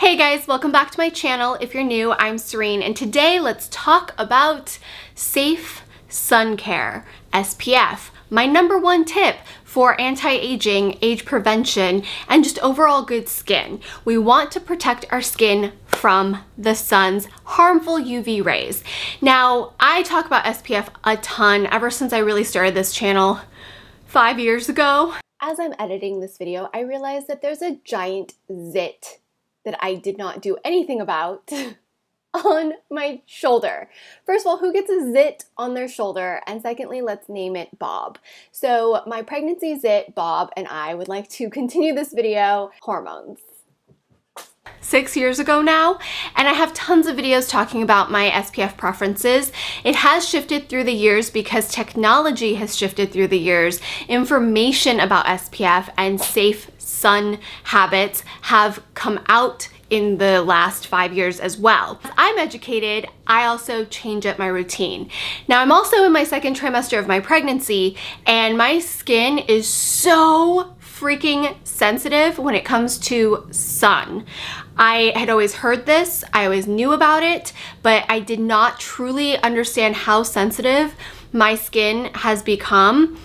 Hey guys, welcome back to my channel. If you're new, I'm Serein, and today let's talk about safe sun care, SPF, my #1 tip for anti-aging, age prevention, and just overall good skin. We want to protect our skin from the sun's harmful UV rays. Now, I talk about SPF a ton ever since I really started this channel 5 years ago. As I'm editing this video, I realized that there's a giant zit that I did not do anything about on my shoulder. First of all, who gets a zit on their shoulder? And secondly, let's name it Bob. So my pregnancy zit, Bob, and I would like to continue this video, hormones. 6 years ago now, and I have tons of videos talking about my SPF preferences. It has shifted through the years because technology has shifted through the years. Information about SPF and safe sun habits have come out in the last 5 years as well. As I'm educated, I also change up my routine. Now, I'm also in my second trimester of my pregnancy, and my skin is so freaking sensitive when it comes to sun. I had always heard this, I always knew about it, but I did not truly understand how sensitive my skin has become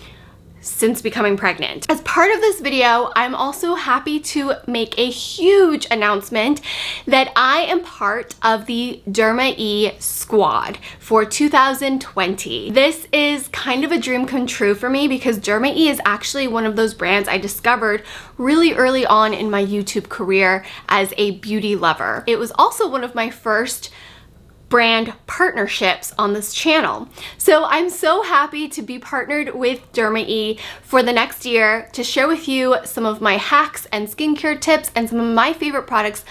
since becoming pregnant. As part of this video, I'm also happy to make a huge announcement that I am part of the Derma E Squad for 2020. This is kind of a dream come true for me because Derma E is actually one of those brands I discovered really early on in my YouTube career as a beauty lover. It was also one of my first brand partnerships on this channel. So I'm so happy to be partnered with Derma E for the next year to share with you some of my hacks and skincare tips and some of my favorite products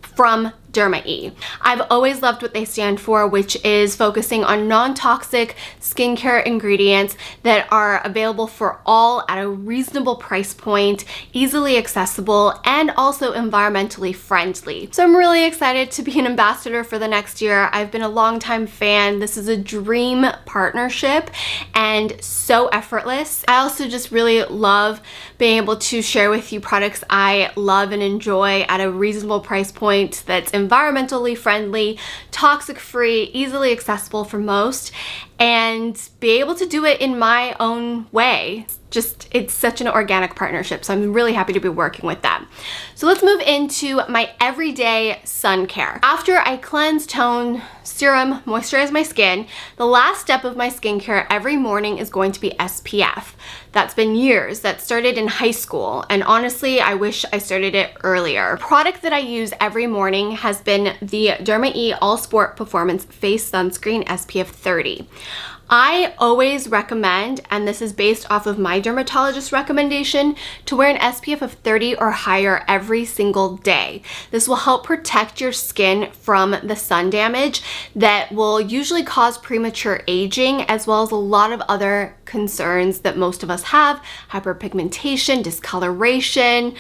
from Derma E. I've always loved what they stand for, which is focusing on non-toxic skincare ingredients that are available for all at a reasonable price point, easily accessible, and also environmentally friendly. So I'm really excited to be an ambassador for the next year. I've been a longtime fan. This is a dream partnership and so effortless. I also just really love being able to share with you products I love and enjoy at a reasonable price point that's environmentally friendly, toxic free, easily accessible for most, and be able to do it in my own way. It's such an organic partnership, so I'm really happy to be working with them. So let's move into my everyday sun care. After I cleanse, tone, serum, moisturize my skin, the last step of my skincare every morning is going to be SPF. That's been years. That started in high school, and honestly, I wish I started it earlier. The product that I use every morning has been the Derma E All Sport Performance Face Sunscreen SPF 30. I always recommend, and this is based off of my dermatologist recommendation, to wear an SPF of 30 or higher every single day. This will help protect your skin from the sun damage that will usually cause premature aging, as well as a lot of other concerns that most of us have: hyperpigmentation, discoloration,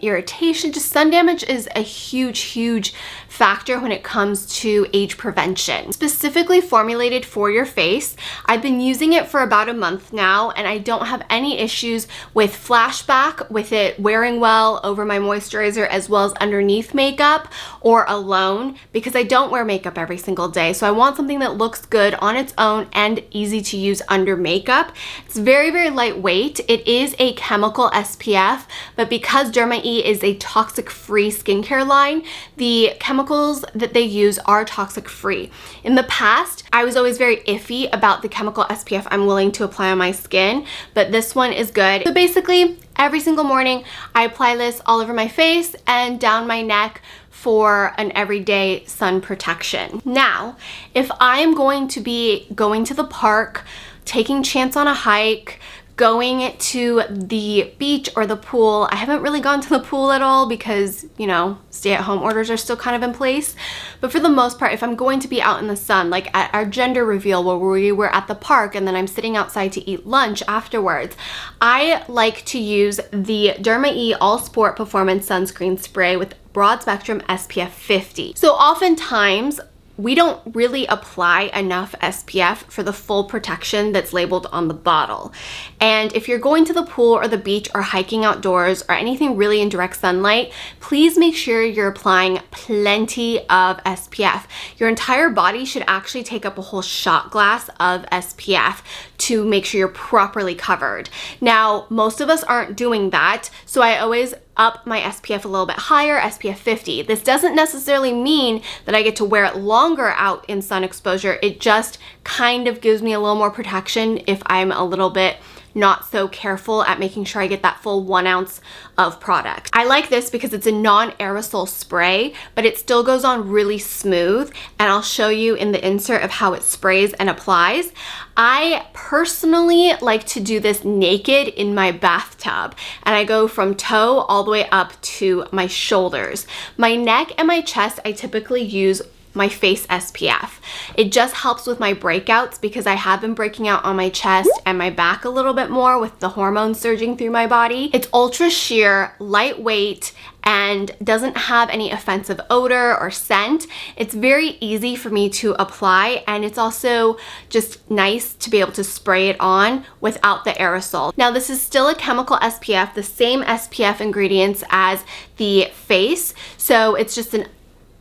irritation. Just sun damage is a huge factor when it comes to age prevention. Specifically formulated for your face, I've been using it for about a month now, and I don't have any issues with flashback, with it wearing well over my moisturizer as well as underneath makeup or alone, because I don't wear makeup every single day. So I want something that looks good on its own and easy to use under makeup. It's very lightweight. It is a chemical SPF, but because Derma E is a toxic-free skincare line, the chemicals that they use are toxic free. In the past, I was always very iffy about the chemical SPF I'm willing to apply on my skin, but this one is good. So basically, every single morning, I apply this all over my face and down my neck for an everyday sun protection. Now, if I'm going to be going to the park, taking chance on a hike, going to the beach or the pool. I haven't really gone to the pool at all because, you know, stay-at-home orders are still kind of in place. But for the most part, if I'm going to be out in the sun, like at our gender reveal where we were at the park and then I'm sitting outside to eat lunch afterwards, I like to use the Derma E All Sport Performance Sunscreen Spray with broad spectrum SPF 50. So oftentimes we don't really apply enough SPF for the full protection that's labeled on the bottle. And if you're going to the pool or the beach or hiking outdoors or anything really in direct sunlight, please make sure you're applying plenty of SPF. Your entire body should actually take up a whole shot glass of SPF to make sure you're properly covered. Now, most of us aren't doing that, so I always up my SPF a little bit higher, SPF 50. This doesn't necessarily mean that I get to wear it longer out in sun exposure. It just kind of gives me a little more protection if I'm a little bit not so careful at making sure I get that full 1 ounce of product. I like this because it's a non-aerosol spray, but it still goes on really smooth, and I'll show you in the insert of how it sprays and applies. I personally like to do this naked in my bathtub, and I go from toe all the way up to my shoulders. My neck and my chest, I typically use my face SPF. It just helps with my breakouts because I have been breaking out on my chest and my back a little bit more with the hormones surging through my body. It's ultra sheer, lightweight, and doesn't have any offensive odor or scent. It's very easy for me to apply, and it's also just nice to be able to spray it on without the aerosol. Now, this is still a chemical SPF, the same SPF ingredients as the face, so it's just an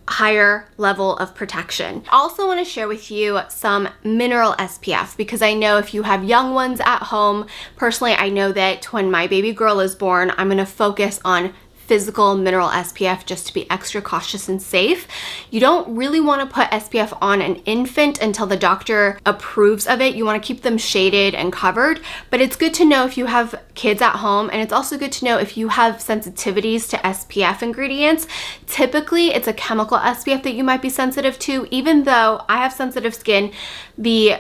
higher level of protection. I also want to share with you some mineral SPF because I know if you have young ones at home, personally, I know that when my baby girl is born, I'm going to focus on physical mineral SPF just to be extra cautious and safe. You don't really want to put SPF on an infant until the doctor approves of it. You want to keep them shaded and covered, but it's good to know if you have kids at home, and it's also good to know if you have sensitivities to SPF ingredients. Typically, it's a chemical SPF that you might be sensitive to. Even though I have sensitive skin, the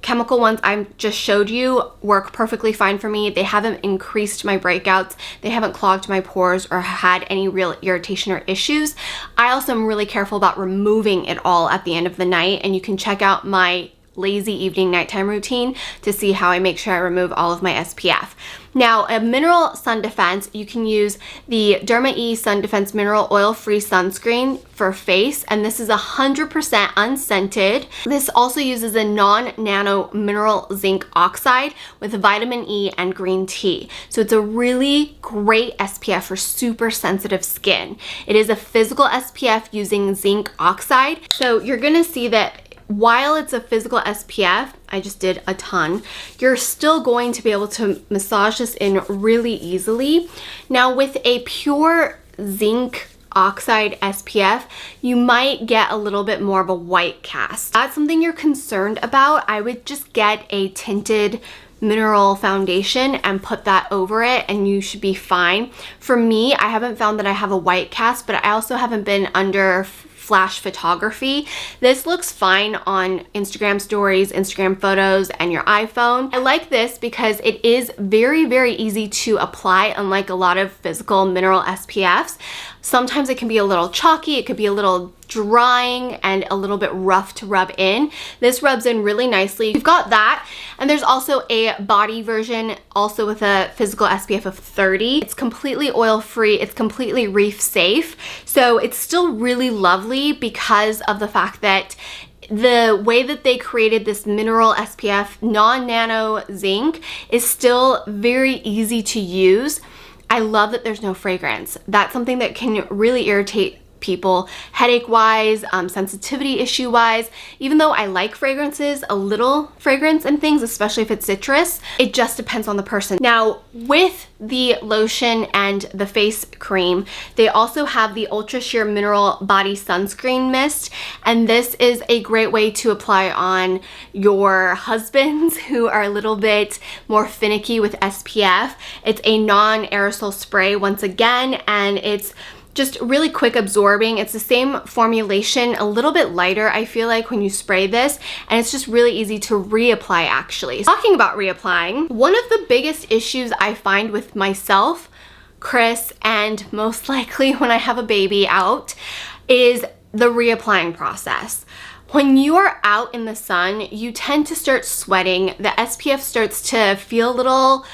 chemical ones I just showed you work perfectly fine for me. They haven't increased my breakouts. They haven't clogged my pores or had any real irritation or issues. I also am really careful about removing it all at the end of the night, and you can check out my lazy evening nighttime routine to see how I make sure I remove all of my SPF. Now, a mineral sun defense, you can use the Derma E Sun Defense Mineral Oil-Free Sunscreen for face, and this is 100% unscented. This also uses a non-nano mineral zinc oxide with vitamin E and green tea. So it's a really great SPF for super sensitive skin. It is a physical SPF using zinc oxide. So you're gonna see that while it's a physical SPF, I just did a ton, you're still going to be able to massage this in really easily. Now, with a pure zinc oxide SPF, you might get a little bit more of a white cast. That's something you're concerned about. I would just get a tinted mineral foundation and put that over it, and you should be fine. For me, I haven't found that I have a white cast, but I also haven't been under flash photography. This looks fine on Instagram stories, Instagram photos, and your iPhone. I like this because it is very, very easy to apply, unlike a lot of physical mineral SPFs. Sometimes it can be a little chalky, it could be a little drying and a little bit rough to rub in. This rubs in really nicely. You've got that, and there's also a body version also with a physical SPF of 30. It's completely oil-free, it's completely reef safe, so it's still really lovely because of the fact that the way that they created this mineral SPF non-nano zinc is still very easy to use. I love that there's no fragrance. That's something that can really irritate people headache wise, sensitivity issue wise. Even though I like fragrances, a little fragrance and things, especially if it's citrus, it just depends on the person. Now, with the lotion and the face cream, they also have the Ultra Sheer Mineral Body Sunscreen Mist, and this is a great way to apply on your husbands who are a little bit more finicky with SPF. It's a non-aerosol spray once again, and it's just really quick absorbing. It's the same formulation, a little bit lighter, I feel like, when you spray this, and it's just really easy to reapply actually. Talking about reapplying, one of the biggest issues I find with myself, Chris, and most likely when I have a baby out, is the reapplying process. When you are out in the sun, you tend to start sweating. The SPF starts to feel a little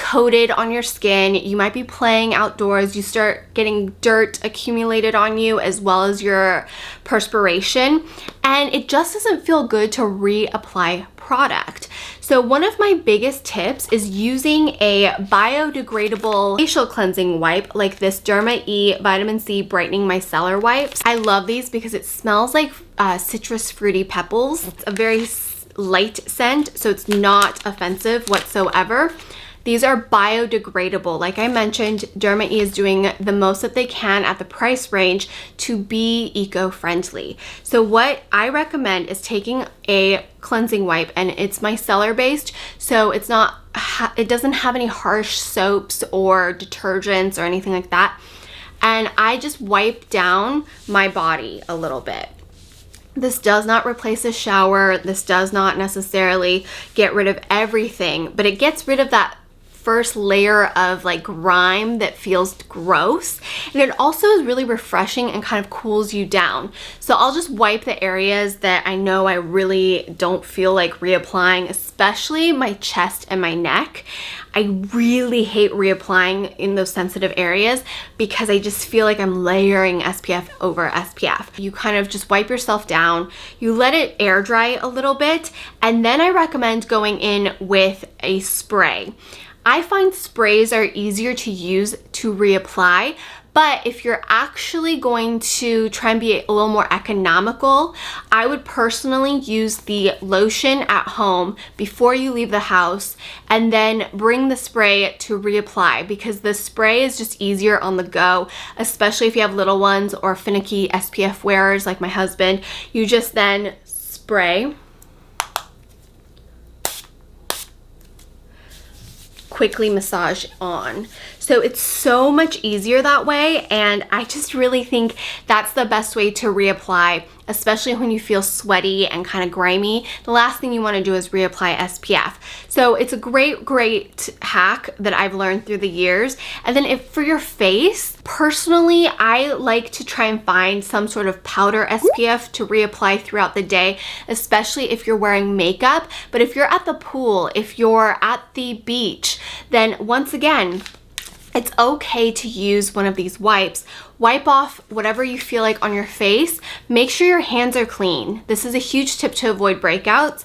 coated on your skin. You might be playing outdoors. You start getting dirt accumulated on you as well as your perspiration. And it just doesn't feel good to reapply product. So one of my biggest tips is using a biodegradable facial cleansing wipe like this Derma E Vitamin C Brightening Micellar Wipes. I love these because it smells like citrus fruity pebbles. It's a very light scent, so it's not offensive whatsoever. These are biodegradable. Like I mentioned, Derma E is doing the most that they can at the price range to be eco-friendly. So what I recommend is taking a cleansing wipe, and it's micellar based, so it doesn't have any harsh soaps or detergents or anything like that. And I just wipe down my body a little bit. This does not replace a shower. This does not necessarily get rid of everything, but it gets rid of that first layer of like grime that feels gross, and it also is really refreshing and kind of cools you down. So I'll just wipe the areas that I know I really don't feel like reapplying, especially my chest and my neck. I really hate reapplying in those sensitive areas because I just feel like I'm layering SPF over SPF. You kind of just wipe yourself down, you let it air dry a little bit, and then I recommend going in with a spray. I find sprays are easier to use to reapply, but if you're actually going to try and be a little more economical, I would personally use the lotion at home before you leave the house and then bring the spray to reapply, because the spray is just easier on the go, especially if you have little ones or finicky SPF wearers like my husband. You just then spray, quickly massage on. So it's so much easier that way, and I just really think that's the best way to reapply, especially when you feel sweaty and kind of grimy. The last thing you want to do is reapply SPF. So it's a great hack that I've learned through the years. And then if for your face, personally, I like to try and find some sort of powder SPF to reapply throughout the day, especially if you're wearing makeup. But if you're at the pool, if you're at the beach, then once again, it's okay to use one of these wipes. Wipe off whatever you feel like on your face. Make sure your hands are clean. This is a huge tip to avoid breakouts.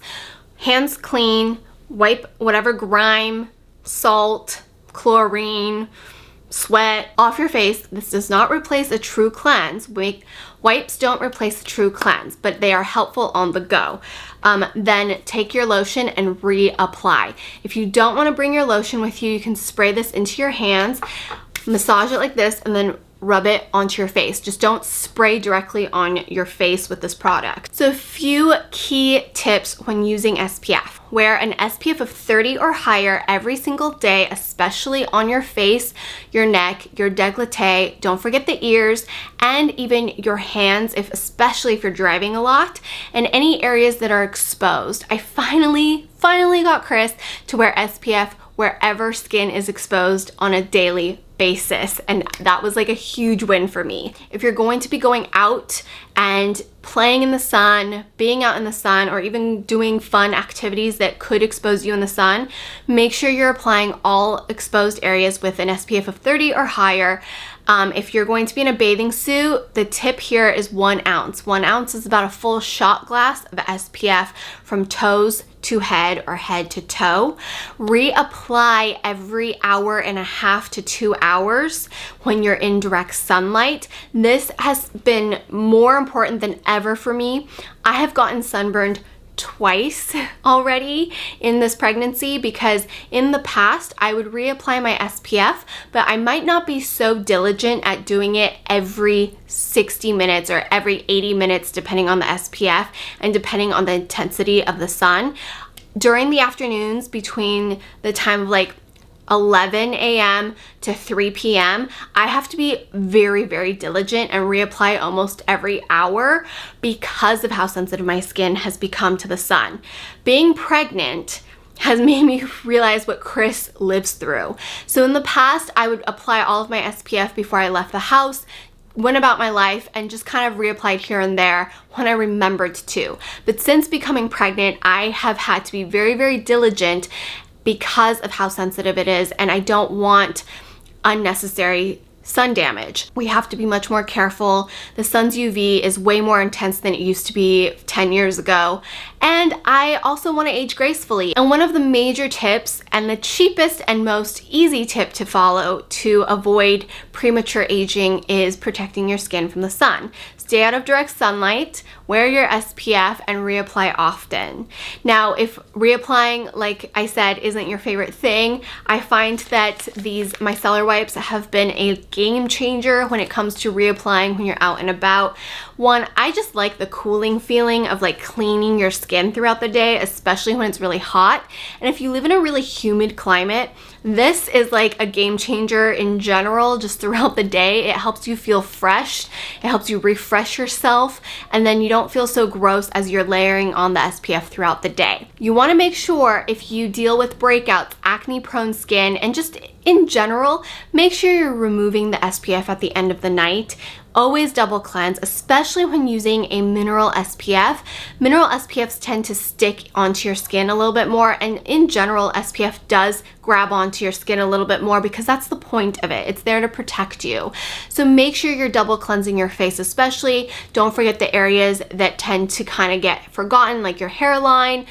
Hands clean, wipe whatever grime, salt, chlorine, sweat off your face. This does not replace a true cleanse. Wipes don't replace a true cleanse, but they are helpful on the go. Then take your lotion and reapply. If you don't want to bring your lotion with you, you can spray this into your hands, massage it like this, and then rub it onto your face. Just don't spray directly on your face with this product. So a few key tips when using SPF. Wear an SPF of 30 or higher every single day, especially on your face, your neck, your décolleté. Don't forget the ears and even your hands, especially if you're driving a lot, and any areas that are exposed. I finally got Chris to wear SPF wherever skin is exposed on a daily basis, and that was like a huge win for me. If you're going to be going out and playing in the sun, being out in the sun, or even doing fun activities that could expose you in the sun, make sure you're applying all exposed areas with an SPF of 30 or higher. If you're going to be in a bathing suit, the tip here is 1 ounce. 1 ounce is about a full shot glass of SPF from toes to head or head to toe. Reapply every hour and a half to 2 hours when you're in direct sunlight. This has been more important than ever for me. I have gotten sunburned twice already in this pregnancy because in the past I would reapply my SPF, but I might not be so diligent at doing it every 60 minutes or every 80 minutes depending on the SPF and depending on the intensity of the sun. During the afternoons between the time of like 11 a.m. to 3 p.m., I have to be very diligent and reapply almost every hour because of how sensitive my skin has become to the sun. Being pregnant has made me realize what Chris lives through. So in the past, I would apply all of my SPF before I left the house, went about my life, and just kind of reapplied here and there when I remembered to. But since becoming pregnant, I have had to be very diligent because of how sensitive it is, and I don't want unnecessary sun damage. We have to be much more careful. The sun's UV is way more intense than it used to be 10 years ago. And I also want to age gracefully. And one of the major tips, and the cheapest and most easy tip to follow to avoid premature aging, is protecting your skin from the sun. Stay out of direct sunlight, wear your SPF, and reapply often. Now, if reapplying, like I said, isn't your favorite thing, I find that these micellar wipes have been a game changer when it comes to reapplying when you're out and about. One, I just like the cooling feeling of like cleaning your skin throughout the day, especially when it's really hot. And if you live in a really humid climate, this is like a game changer in general, just throughout the day. It helps you feel fresh, it helps you refresh yourself, and then you don't feel so gross as you're layering on the SPF throughout the day. You want to make sure, if you deal with breakouts, acne-prone skin, and just in general, make sure you're removing the SPF at the end of the night. Always double cleanse, especially when using a mineral SPF. Mineral SPFs tend to stick onto your skin a little bit more, and in general, SPF does grab onto your skin a little bit more because that's the point of it. It's there to protect you. So make sure you're double cleansing your face, especially. Don't forget the areas that tend to kind of get forgotten, like your hairline,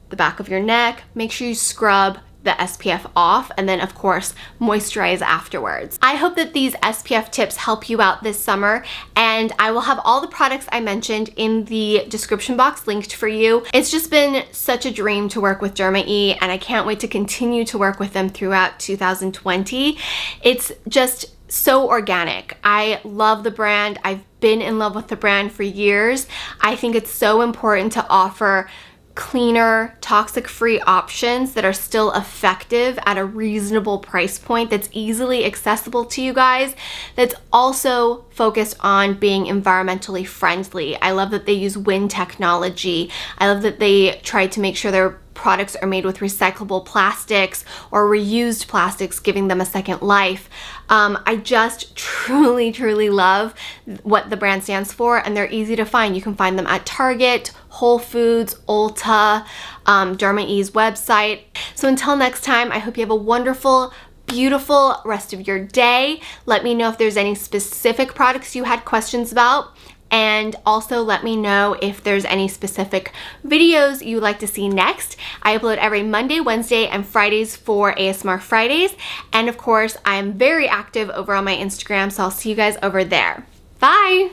the back of your neck. Make sure you scrub the SPF off, and then of course moisturize afterwards. I hope that these SPF tips help you out this summer, and I will have all the products I mentioned in the description box linked for you. It's just been such a dream to work with Derma E, and I can't wait to continue to work with them throughout 2020. It's just so organic. I love the brand. I've been in love with the brand for years. I think it's so important to offer cleaner, toxic-free options that are still effective at a reasonable price point that's easily accessible to you guys, that's also focused on being environmentally friendly. I love that they use wind technology. I love that they try to make sure their products are made with recyclable plastics or reused plastics, giving them a second life. I just truly love what the brand stands for, and they're easy to find. You can find them at Target, Whole Foods, Ulta, Derma E's website. So until next time, I hope you have a wonderful, beautiful rest of your day. Let me know if there's any specific products you had questions about. And also let me know if there's any specific videos you'd like to see next. I upload every Monday, Wednesday, and Fridays for ASMR Fridays. And of course, I am very active over on my Instagram, so I'll see you guys over there. Bye!